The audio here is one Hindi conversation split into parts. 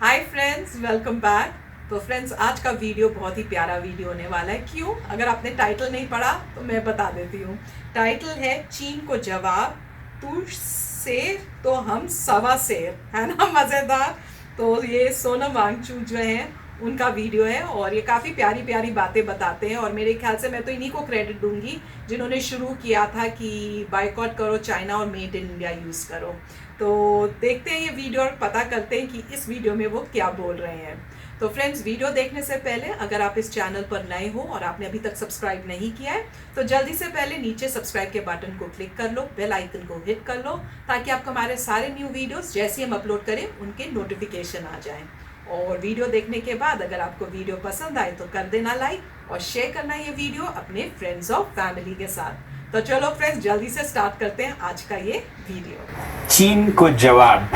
Hi friends, welcome back. तो फ्रेंड्स, आज का वीडियो बहुत ही प्यारा वीडियो होने वाला है। क्यों? अगर आपने टाइटल नहीं पढ़ा तो मैं बता देती हूँ। टाइटल है चीन को जवाब, तू शेर तो हम सवा शेर, है ना? मज़ेदार। तो ये सोनम वांगचुक जो है उनका वीडियो है और ये काफ़ी प्यारी प्यारी बातें बताते हैं। और मेरे ख्याल से मैं तो इन्हीं को क्रेडिट दूंगी जिन्होंने शुरू किया था कि बायकॉट करो चाइना और मेड इन इंडिया यूज़ करो। तो देखते हैं ये वीडियो और पता करते हैं कि इस वीडियो में वो क्या बोल रहे हैं। तो फ्रेंड्स, वीडियो देखने से पहले अगर आप इस चैनल पर नए हो और आपने अभी तक सब्सक्राइब नहीं किया है तो जल्दी से पहले नीचे सब्सक्राइब के बटन को क्लिक कर लो, बेल आइकन को हिट कर लो ताकि आपको हमारे सारे न्यू वीडियोस जैसे हम अपलोड करें उनके नोटिफिकेशन आ जाएं। और वीडियो देखने के बाद अगर आपको वीडियो पसंद आए तो कर देना लाइक और शेयर करना ये वीडियो अपने फ्रेंड्स और फैमिली के साथ। तो चलो फ्रेंड्स, जल्दी से स्टार्ट करते हैं आज का ये वीडियो। चीन को जवाब,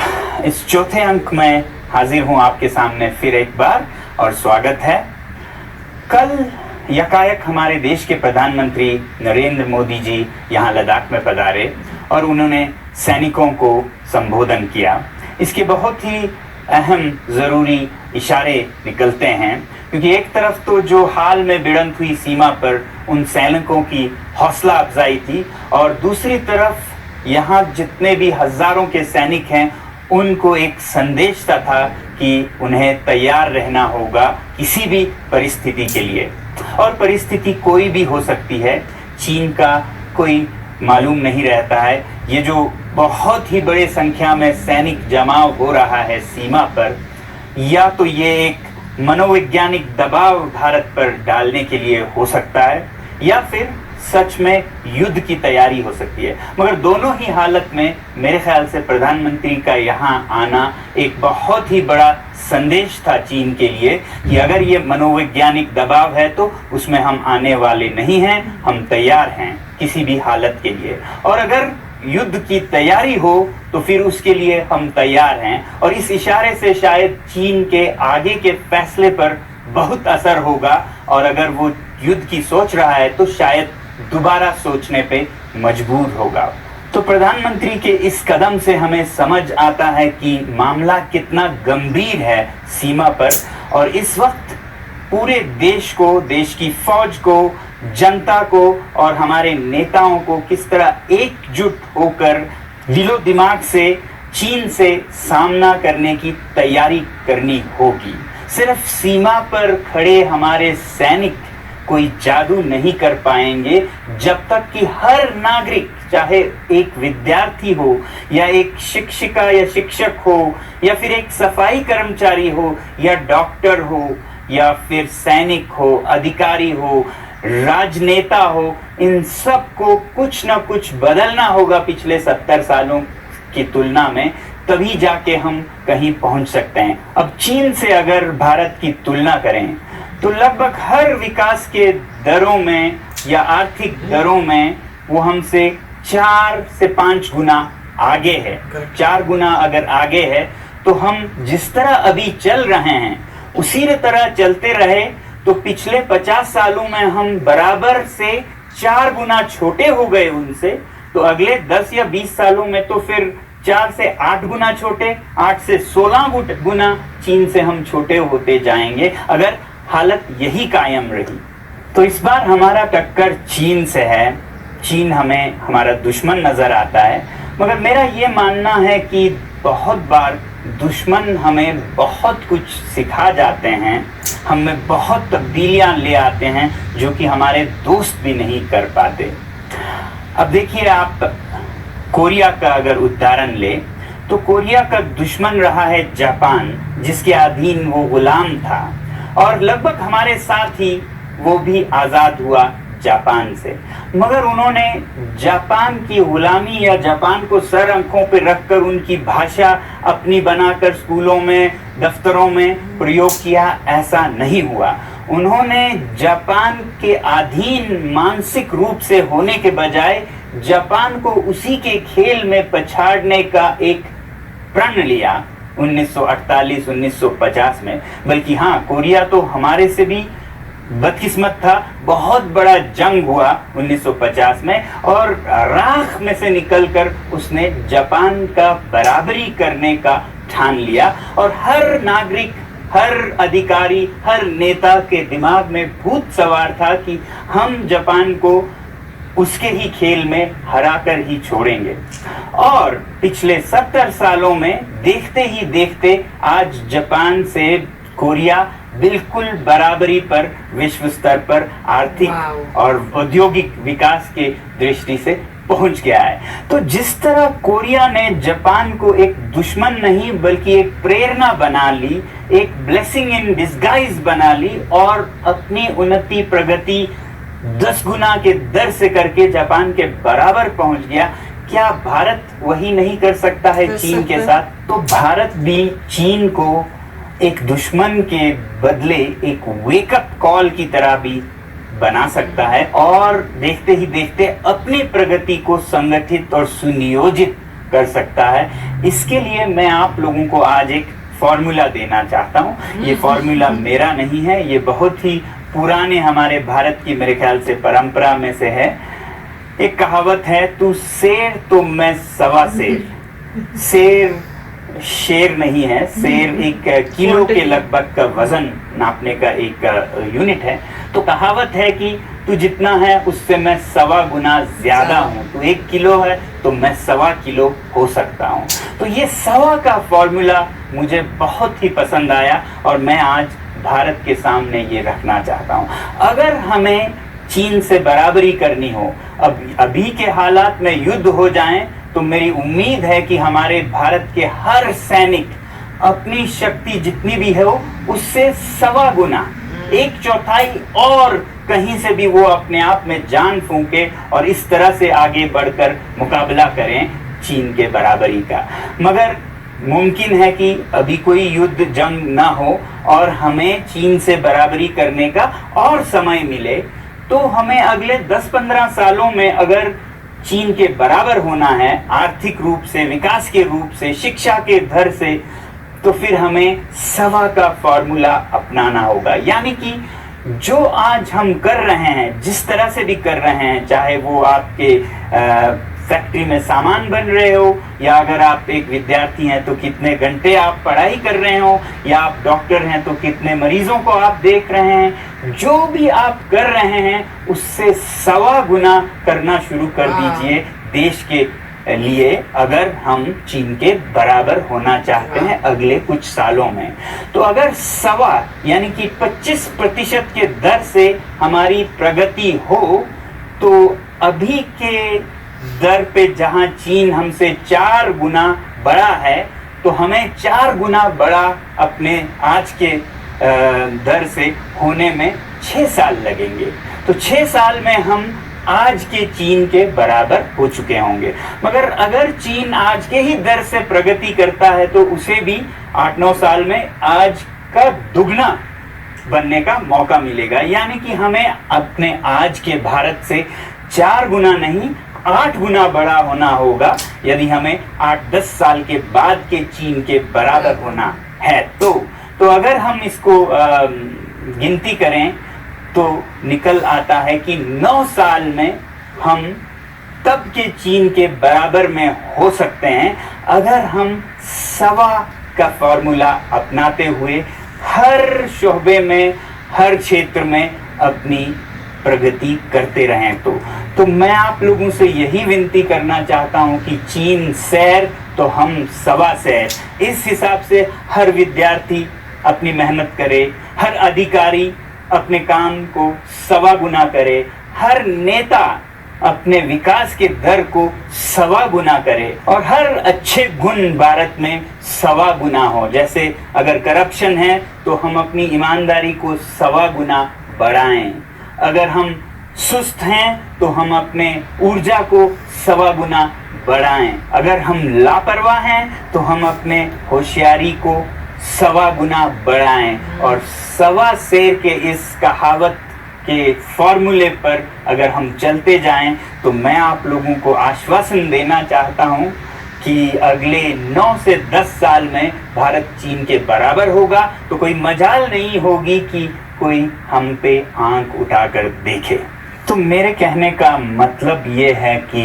इस चौथे अंक में हाजिर हूं आपके सामने फिर एक बार और स्वागत है। कल यकायक हमारे देश के प्रधानमंत्री नरेंद्र मोदी जी यहां लद्दाख में पधारे और उन्होंने सैनिकों को संबोधन किया। इसके बहुत ही अहम ज़रूरी इशारे निकलते हैं, क्योंकि एक तरफ तो जो हाल में भिड़ंत हुई सीमा पर उन सैनिकों की हौसला अफजाई थी और दूसरी तरफ यहाँ जितने भी हजारों के सैनिक हैं उनको एक संदेश था कि उन्हें तैयार रहना होगा किसी भी परिस्थिति के लिए। और परिस्थिति कोई भी हो सकती है, चीन का कोई मालूम नहीं रहता है। ये जो बहुत ही बड़े संख्या में सैनिक जमाव हो रहा है सीमा पर, या तो ये एक मनोवैज्ञानिक दबाव भारत पर डालने के लिए हो सकता है या फिर सच में युद्ध की तैयारी हो सकती है। मगर दोनों ही हालत में मेरे ख्याल से प्रधानमंत्री का यहाँ आना एक बहुत ही बड़ा संदेश था चीन के लिए कि अगर ये मनोवैज्ञानिक दबाव है तो उसमें हम आने वाले नहीं हैं, हम तैयार हैं किसी भी हालत के लिए। और अगर युद्ध की तैयारी हो तो फिर उसके लिए हम तैयार हैं। और इस इशारे से शायद चीन के आगे के फैसले पर बहुत असर होगा और अगर वो युद्ध की सोच रहा है तो शायद दोबारा सोचने पे मजबूर होगा। तो प्रधानमंत्री के इस कदम से हमें समझ आता है कि मामला कितना गंभीर है सीमा पर। और इस वक्त पूरे देश को, देश की फौज को, जनता को और हमारे नेताओं को किस तरह एकजुट होकर दिलो दिमाग से चीन से सामना करने की तैयारी करनी होगी। सिर्फ सीमा पर खड़े हमारे सैनिक कोई जादू नहीं कर पाएंगे जब तक कि हर नागरिक, चाहे एक विद्यार्थी हो या एक शिक्षिका या शिक्षक हो या फिर एक सफाई कर्मचारी हो या डॉक्टर हो या फिर सैनिक हो, अधिकारी हो, राजनेता हो, इन सब को कुछ ना कुछ बदलना होगा पिछले 70 सालों की तुलना में, तभी जाके हम कहीं पहुंच सकते हैं। अब चीन से अगर भारत की तुलना करें तो लगभग हर विकास के दरों में या आर्थिक दरों में वो हमसे 4 से 5 गुना आगे है। 4 गुना अगर आगे है तो हम जिस तरह अभी चल रहे हैं उसी तरह चलते रहे तो पिछले 50 सालों में हम बराबर से 4 गुना छोटे हो गए उनसे, तो अगले 10 या 20 सालों में तो फिर 4 से 8 गुना छोटे, 8 से 16 गुना चीन से हम छोटे होते जाएंगे अगर हालत यही कायम रही। तो इस बार हमारा टक्कर चीन से है। चीन हमें हमारा दुश्मन नजर आता है, मगर मेरा ये मानना है कि बहुत बार दुश्मन हमें बहुत कुछ सिखा जाते हैं, हमें बहुत तब्दीलियां ले आते हैं जो कि हमारे दोस्त भी नहीं कर पाते। अब देखिए, आप कोरिया का अगर उदाहरण ले तो कोरिया का दुश्मन रहा है जापान, जिसके अधीन वो गुलाम था और लगभग हमारे साथ ही वो भी आज़ाद हुआ जापान से। मगर उन्होंने जापान की गुलामी या जापान को सर आंखों पर रखकर उनकी भाषा अपनी बनाकर स्कूलों में, दफ्तरों में प्रयोग किया, ऐसा नहीं हुआ। उन्होंने जापान के अधीन मानसिक रूप से होने के बजाय जापान को उसी के खेल में पछाड़ने का एक प्रण लिया 1948-1950 में। बल्कि हाँ, कोरिया तो हमारे से भी बदकिस्मत था। बहुत बड़ा जंग हुआ 1950 में और राख में से निकलकर उसने जापान का बराबरी करने का ठान लिया और हर नागरिक, हर अधिकारी, हर नेता के दिमाग में भूत सवार था कि हम जापान को उसके ही खेल में हराकर ही छोड़ेंगे। और पिछले 70 सालों में देखते ही देखते आज जापान से कोरिया बिल्कुल बराबरी पर विश्व स्तर पर आर्थिक और औद्योगिक विकास के दृष्टि से पहुंच गया है। तो जिस तरह कोरिया ने जापान को एक दुश्मन नहीं बल्कि एक प्रेरणा बना ली, एक ब्लेसिंग इन डिस्गाइज बना ली और अपनी उन्नति प्रगति 10 गुना के दर से करके जापान के बराबर पहुंच गया, क्या भारत वही नहीं कर सकता है चीन के साथ? तो भारत भी चीन को एक दुश्मन के बदले एक वेकअप कॉल की तरह भी बना सकता है और देखते ही देखते अपनी प्रगति को संगठित और सुनियोजित कर सकता है। इसके लिए मैं आप लोगों को आज एक फॉर्मूला देना चाहता हूँ। ये फॉर्मूला मेरा नहीं है, ये बहुत ही पुराने हमारे भारत की मेरे ख्याल से परंपरा में से है। एक कहावत है, तू शेर तो मैं सवा शेर। शेर शेर नहीं है, शेर एक किलो के लगभग का वजन नापने का एक यूनिट है। तो कहावत है कि तू जितना है उससे मैं 1.25 गुना ज्यादा हूँ। तू 1 किलो है तो मैं 1.25 किलो हो सकता हूँ। तो ये 1.25 का फॉर्मूला मुझे बहुत ही पसंद आया और मैं आज भारत के सामने ये रखना चाहता हूँ। अगर हमें चीन से बराबरी करनी हो, अभी के हालात में युद्ध हो जाएं, तो मेरी उम्मीद है कि हमारे भारत के हर सैनिक अपनी शक्ति जितनी भी है उससे 1.25 गुना, 1/4 और कहीं से भी वो अपने आप में जान फूंके और इस तरह से आगे बढ़कर मुकाबला करें चीन के बराबरी का। मगर मुमकिन है कि अभी कोई युद्ध जंग ना हो और हमें चीन से बराबरी करने का और समय मिले, तो हमें अगले 10-15 सालों में अगर चीन के बराबर होना है आर्थिक रूप से, विकास के रूप से, शिक्षा के दर से, तो फिर हमें 1.25 का फॉर्मूला अपनाना होगा। यानी कि जो आज हम कर रहे हैं, जिस तरह से भी कर रहे हैं, चाहे वो आपके फैक्ट्री में सामान बन रहे हो, या अगर आप एक विद्यार्थी हैं तो कितने घंटे आप पढ़ाई कर रहे हो, या आप डॉक्टर हैं तो कितने मरीजों को आप देख रहे हैं, जो भी आप कर रहे हैं उससे 1.25 गुना करना शुरू कर दीजिए देश के लिए, अगर हम चीन के बराबर होना चाहते हैं अगले कुछ सालों में। तो अगर 1.25 यानी कि 25% के दर से हमारी प्रगति हो, तो अभी के दर पे जहां चीन हमसे 4 गुना बड़ा है, तो हमें 4 गुना बड़ा अपने आज के दर से होने में 6 साल लगेंगे। तो 6 साल में हम आज के चीन के बराबर हो चुके होंगे। मगर अगर चीन आज के ही दर से प्रगति करता है तो उसे भी 8-9 साल में आज का दुगना बनने का मौका मिलेगा। यानी कि हमें अपने आज के भारत से 4 गुना नहीं 8 गुना बड़ा होना होगा यदि हमें 8-10 साल के बाद के चीन के बराबर होना है। तो अगर हम इसको गिनती करें तो निकल आता है कि 9 साल में हम तब के चीन के बराबर में हो सकते हैं, अगर हम 1.25 का फॉर्मूला अपनाते हुए हर शोबे में, हर क्षेत्र में अपनी प्रगति करते रहें। तो मैं आप लोगों से यही विनती करना चाहता हूं कि चीन सैर तो हम 1.25 सैर। इस हिसाब से हर विद्यार्थी अपनी मेहनत करे, हर अधिकारी अपने काम को 1.25 गुना करे, हर नेता अपने विकास के दर को 1.25 गुना करे, और हर अच्छे गुण भारत में 1.25 गुना हो। जैसे अगर करप्शन है तो हम अपनी ईमानदारी को 1.25 गुना बढ़ाएं। अगर हम सुस्त हैं तो हम अपने ऊर्जा को 1.25 गुना बढ़ाएं। अगर हम लापरवाह हैं तो हम अपने होशियारी को 1.25 गुना बढ़ाएं। और 1.25 शेर के इस कहावत के फॉर्मूले पर अगर हम चलते जाएं तो मैं आप लोगों को आश्वासन देना चाहता हूं कि अगले 9 से 10 साल में भारत चीन के बराबर होगा। तो कोई मजाल नहीं होगी कि कोई हम पे आंख उठाकर देखे। तो मेरे कहने का मतलब ये है कि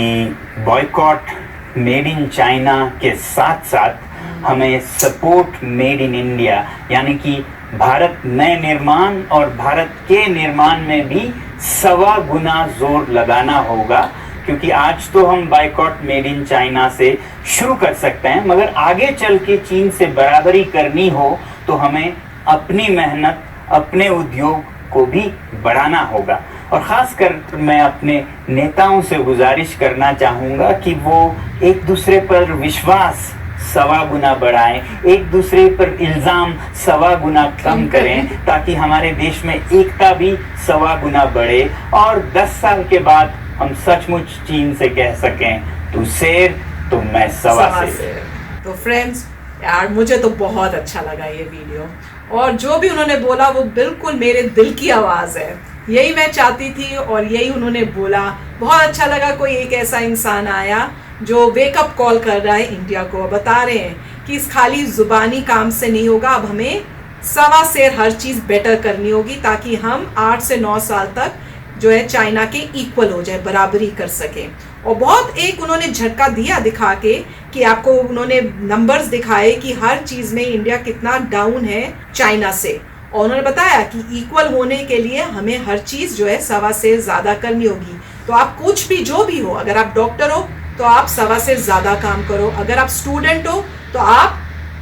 बॉयकॉट मेड इन चाइना के साथ साथ हमें सपोर्ट मेड इन इंडिया यानी कि भारत नए निर्माण और भारत के निर्माण में भी 1.25 गुना जोर लगाना होगा, क्योंकि आज तो हम बाइकॉट मेड इन चाइना से शुरू कर सकते हैं, मगर आगे चल के चीन से बराबरी करनी हो तो हमें अपनी मेहनत, अपने उद्योग को भी बढ़ाना होगा। और ख़ासकर मैं अपने नेताओं से गुजारिश करना चाहूँगा कि वो एक दूसरे पर विश्वास 1.25 गुना बढ़ाएं, एक दूसरे पर इल्ज़ाम 1.25 गुना कम करें, ताकि हमारे देश में एकता भी 1.25 गुना बढ़े और 10 साल के बाद हम सचमुच चीन से कह सकें तू शेर तो मैं 1.25 शेर। तो फ्रेंड्स यार, मुझे तो बहुत अच्छा लगा ये वीडियो, और जो भी उन्होंने बोला वो बिल्कुल मेरे दिल की आवाज़ है। यही मैं चाहती थी और यही उन्होंने बोला। बहुत अच्छा लगा कोई एक ऐसा इंसान आया जो वेकअप कॉल कर रहा है इंडिया को, बता रहे हैं कि इस खाली ज़ुबानी काम से नहीं होगा, अब हमें 1.25 शेर हर चीज़ बेटर करनी होगी, ताकि हम 8 से 9 साल तक जो है चाइना के इक्वल हो जाए, बराबरी कर सकें। और बहुत एक उन्होंने झटका दिया दिखा के कि आपको उन्होंने नंबर्स दिखाए कि हर चीज़ में इंडिया कितना डाउन है चाइना से, और उन्होंने बताया कि इक्वल होने के लिए हमें हर चीज़ जो है 1.25 से ज़्यादा करनी होगी। तो आप कुछ भी जो भी हो, अगर आप डॉक्टर हो तो आप 1.25 से ज़्यादा काम करो, अगर आप स्टूडेंट हो तो आप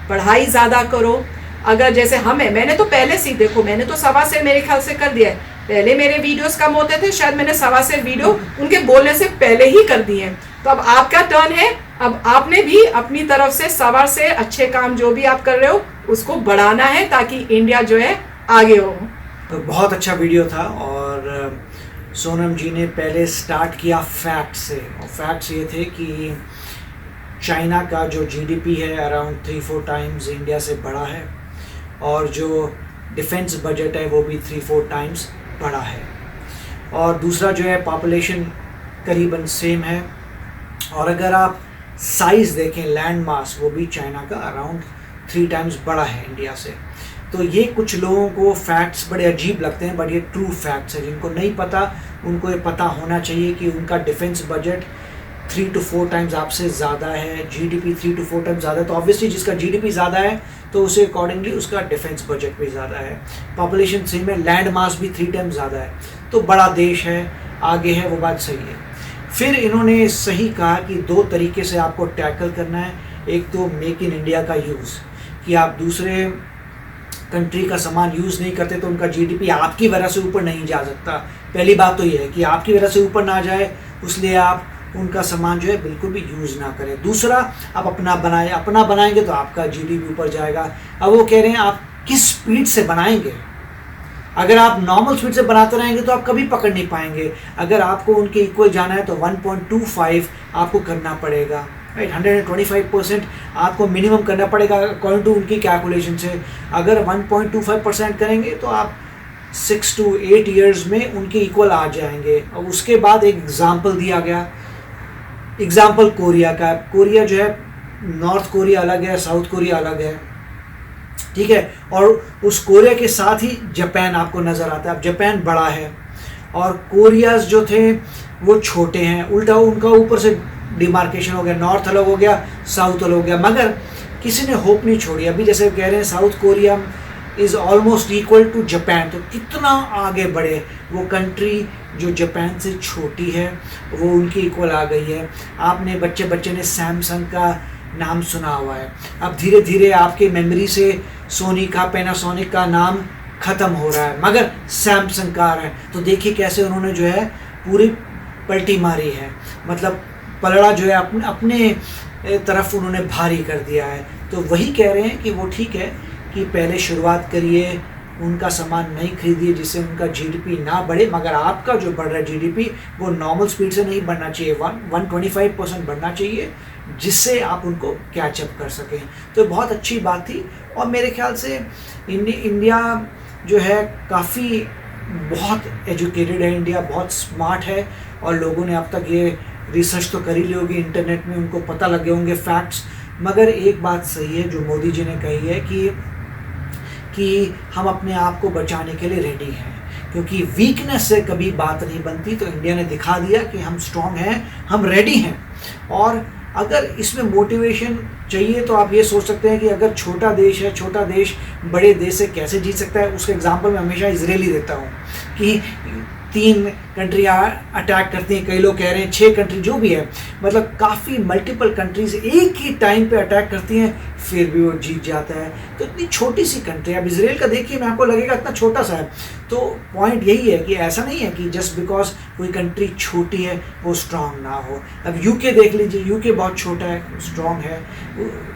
पढ़ाई ज़्यादा करो। अगर जैसे हमें, मैंने तो पहले से देखो, मैंने तो 1.25 से मेरे ख्याल से कर दिया है। पहले मेरे वीडियोस कम होते थे, शायद मैंने 1.25 से वीडियो उनके बोलने से पहले ही कर दिए। तो अब आपका टर्न है, अब आपने भी अपनी तरफ से 1.25 से अच्छे काम जो भी आप कर रहे हो उसको बढ़ाना है, ताकि इंडिया जो है आगे हो। तो बहुत अच्छा वीडियो था, और सोनम जी ने पहले स्टार्ट किया फैक्ट से, और फैक्ट्स ये थे कि चाइना का जो जीडीपी है अराउंड 3-4 टाइम्स इंडिया से बड़ा है, और जो डिफेंस बजट है वो भी 3-4 टाइम्स बड़ा है, और दूसरा जो है पॉपुलेशन करीबन सेम है, और अगर आप साइज़ देखें लैंड मास वो भी चाइना का अराउंड 3 टाइम्स बड़ा है इंडिया से। तो ये कुछ लोगों को फैक्ट्स बड़े अजीब लगते हैं, बट ये ट्रू फैक्ट्स है। जिनको नहीं पता उनको ये पता होना चाहिए कि उनका डिफेंस बजट 3 to 4 टाइम्स आपसे ज़्यादा है, जीडीपी 3 to 4 टाइम्स ज़्यादा है। तो ऑब्वियसली जिसका जीडीपी ज़्यादा है तो उसे अकॉर्डिंगली उसका डिफेंस बजट भी ज़्यादा है। पॉपुलेशन सेम है, लैंड मास भी 3 टाइम्स ज़्यादा है, तो बड़ा देश है, आगे है, वो बात सही है। फिर इन्होंने सही कहा कि 2 तरीके से आपको टैकल करना है। एक तो मेक इन इंडिया का यूज़, कि आप दूसरे कंट्री का सामान यूज़ नहीं करते तो उनका जीडीपी आपकी वजह से ऊपर नहीं जा सकता। पहली बात तो ये है कि आपकी वजह से ऊपर ना जाए, इसलिए आप उनका सामान जो है बिल्कुल भी यूज़ ना करें। दूसरा, आप अपना बनाएं, अपना बनाएंगे तो आपका जीडीपी ऊपर जाएगा। अब वो कह रहे हैं आप किस स्पीड से बनाएंगे। अगर आप नॉर्मल स्पीड से बनाते रहेंगे तो आप कभी पकड़ नहीं पाएंगे। अगर आपको उनके इक्वल जाना है तो 1.25 आपको करना पड़ेगा, राइट। 125% आपको मिनिमम करना पड़ेगा अकॉर्डिंग टू उनकी कैलकुलेशन से। अगर 1.25% करेंगे तो आप 6 to 8 ईयर्स में उनके इक्वल आ जाएंगे। और उसके बाद एक एग्जाम्पल दिया गया, एग्जाम्पल कोरिया का। कोरिया जो है, नॉर्थ कोरिया अलग है, साउथ कोरिया अलग है, ठीक है। और उस कोरिया के साथ ही जापान आपको नज़र आता है। अब जापान बड़ा है और कोरियाज जो थे वो छोटे हैं, उल्टा उनका ऊपर से डिमार्केशन हो गया, नॉर्थ अलग हो गया, साउथ अलग हो गया। मगर किसी ने होप नहीं छोड़ी। अभी जैसे कह रहे हैं South Korea is almost equal to Japan, तो कितना आगे बढ़े वो कंट्री जो जापान से छोटी है, वो उनकी इक्वल आ गई है। आपने बच्चे बच्चे ने सैमसंग का नाम सुना हुआ है। अब धीरे धीरे आपके मेमोरी से सोनी का, पैनासोनिक का नाम ख़त्म हो रहा है, मगर सैमसंग का आ रहा है। तो देखिए कैसे उन्होंने जो है पूरी पलटी मारी है, मतलब पलड़ा जो है अपने तरफ उन्होंने भारी कर दिया है। तो वही कह रहे हैं कि वो ठीक है कि पहले शुरुआत करिए, उनका सामान नहीं खरीदिए जिससे उनका जीडीपी ना बढ़े, मगर आपका जो बढ़ रहा है जीडीपी वो नॉर्मल स्पीड से नहीं बढ़ना चाहिए, 125% बढ़ना चाहिए, जिससे आप उनको कैचअप कर सकें। तो बहुत अच्छी बात थी। और मेरे ख्याल से इंडिया जो है काफ़ी बहुत एजुकेटेड है, इंडिया बहुत स्मार्ट है, और लोगों ने अब तक ये रिसर्च तो कर ही ली होगी इंटरनेट में, उनको पता लगे होंगे फैक्ट्स। मगर एक बात सही है जो मोदी जी ने कही है कि हम अपने आप को बचाने के लिए रेडी हैं, क्योंकि वीकनेस से कभी बात नहीं बनती। तो इंडिया ने दिखा दिया कि हम स्ट्रॉन्ग हैं, हम रेडी हैं। और अगर इसमें मोटिवेशन चाहिए तो आप ये सोच सकते हैं कि अगर छोटा देश है, छोटा देश बड़े देश से कैसे जीत सकता है। उसका एग्जांपल मैं हमेशा इजराइल ही देता हूँ कि 3 कंट्रियाँ अटैक करती हैं, कई लोग कह रहे हैं 6 कंट्री, जो भी है, मतलब काफ़ी मल्टीपल कंट्रीज एक ही टाइम पे अटैक करती हैं, फिर भी वो जीत जाता है। तो इतनी छोटी सी कंट्री, अब इसराइल का देखिए, मैं आपको लगेगा इतना छोटा सा है। तो पॉइंट यही है कि ऐसा नहीं है कि जस्ट बिकॉज कोई कंट्री छोटी है वो स्ट्रांग ना हो। अब यूके देख लीजिए, यूके बहुत छोटा है, स्ट्रांग है।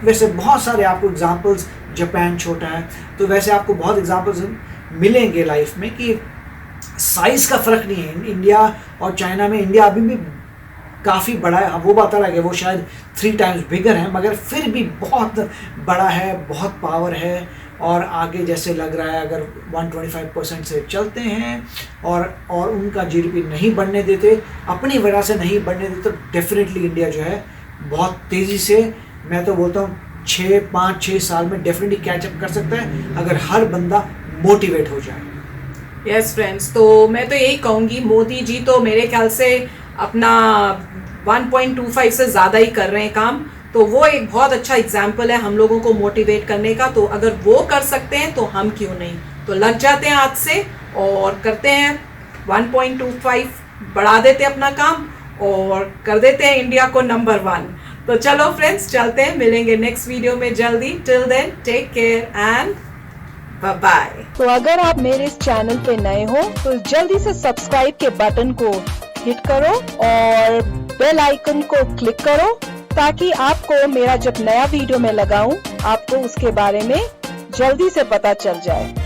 वैसे बहुत सारे आपको एग्जांपल्स, जापान छोटा है, तो वैसे आपको बहुत एग्जांपल्स मिलेंगे लाइफ में कि साइज़ का फ़र्क नहीं है इंडिया और चाइना में। इंडिया अभी भी काफ़ी बड़ा है, वो बात अलग है, वो शायद 3 टाइम्स बिगर है, मगर फिर भी बहुत बड़ा है, बहुत पावर है। और आगे जैसे लग रहा है अगर 125% से चलते हैं और उनका जीडीपी नहीं बढ़ने देते, अपनी वजह से नहीं बढ़ने देते, तो डेफिनेटली इंडिया जो है बहुत तेज़ी से, मैं तो बोलता हूँ 5-6 साल में डेफिनेटली कैचअप कर सकता है अगर हर बंदा मोटिवेट हो जाए। यस फ्रेंड्स, तो मैं तो यही कहूँगी, मोदी जी तो मेरे ख्याल से अपना 1.25 से ज़्यादा ही कर रहे हैं काम, तो वो एक बहुत अच्छा एग्जाम्पल है हम लोगों को मोटिवेट करने का। तो अगर वो कर सकते हैं तो हम क्यों नहीं, तो लग जाते हैं आज से और करते हैं 1.25, बढ़ा देते हैं अपना काम और कर देते हैं इंडिया को नंबर 1। तो चलो फ्रेंड्स, चलते हैं, मिलेंगे नेक्स्ट वीडियो में जल्दी। Till then take care and bye bye. तो अगर आप मेरे इस चैनल पे नए हो तो जल्दी से सब्सक्राइब के बटन को हिट करो और बेल आइकन को क्लिक करो ताकि आपको मेरा जब नया वीडियो मैं लगाऊं आपको उसके बारे में जल्दी से पता चल जाए।